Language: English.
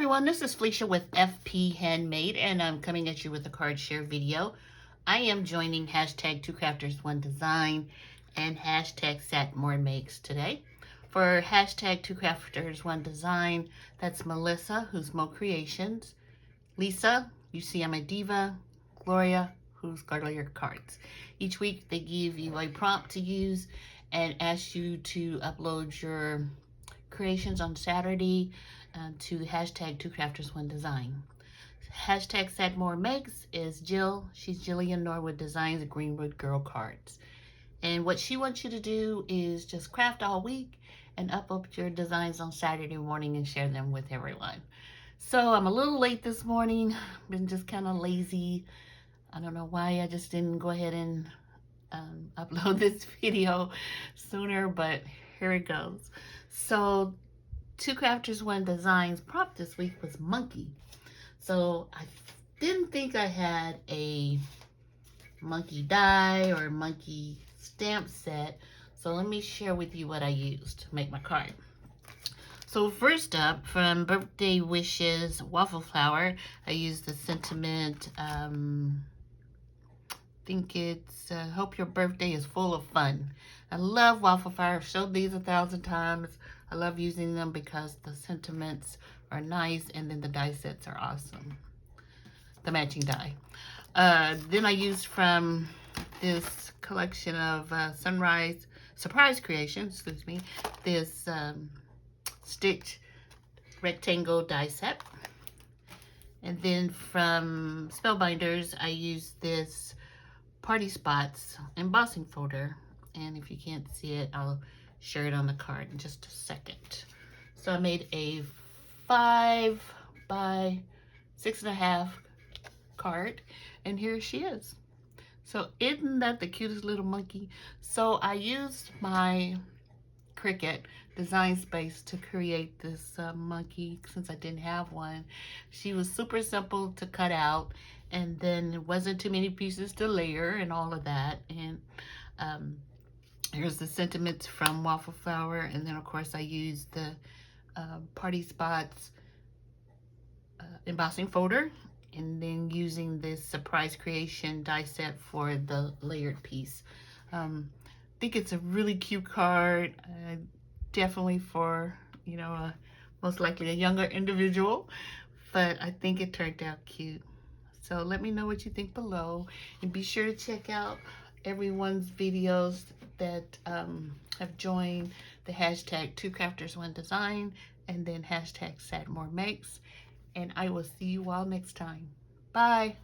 everyone, this is Felicia with FP Handmade, and I'm coming at you with a card share video. I am joining hashtag 2crafters1design and hashtag SatMoreMakes today. For hashtag 2crafters1design, that's Melissa, who's Moe Creations, Lisa, UCYIMADIVA, Gloria, who's Girlie Cards. Each week they give you a prompt to use and ask you to upload your creations on Saturday to hashtag 2crafters1design. Hashtag SatMoreMakes is Jill. She's Jillian Norwood Designs Greenwood Girl Cards. And what she wants you to do is just craft all week and upload your designs on Saturday morning and share them with everyone. So I'm a little late this morning. Been just kind of lazy. I don't know why I just didn't go ahead and upload this video sooner, but here it goes. So 2crafters1design's prompt this week was monkey. So I didn't think I had a monkey die or monkey stamp set. So let me share with you what I used to make my card. So first up, from Birthday Wishes Waffle Flower, I used the sentiment, I think it's hope your birthday is full of fun. I love waffle flower. I've showed these 1,000 times. I love using them because the sentiments are nice and then the die sets are awesome. The matching die. Then I used from this collection of Surprise Creations, excuse me, this stitch rectangle die set. And then from Spellbinders, I used this Party Spots embossing folder. And if you can't see it, I'll share it on the card in just a second. So I made a 5 by 6.5 card, and here she is. So isn't that the cutest little monkey? So I used my Cricut design space to create this monkey since I didn't have one. She was super simple to cut out, and then it wasn't too many pieces to layer and all of that. And here's the sentiments from Waffle Flower, and then of course I used the Party Spots embossing folder, and then using this Surprise Creation die set for the layered piece. I think it's a really cute card, definitely for, you know, most likely a younger individual, but I think it turned out cute. So let me know what you think below, and be sure to check out everyone's videos that have joined the hashtag 2crafters1design and then hashtag SatMoreMakes. And I will see you all next time. Bye.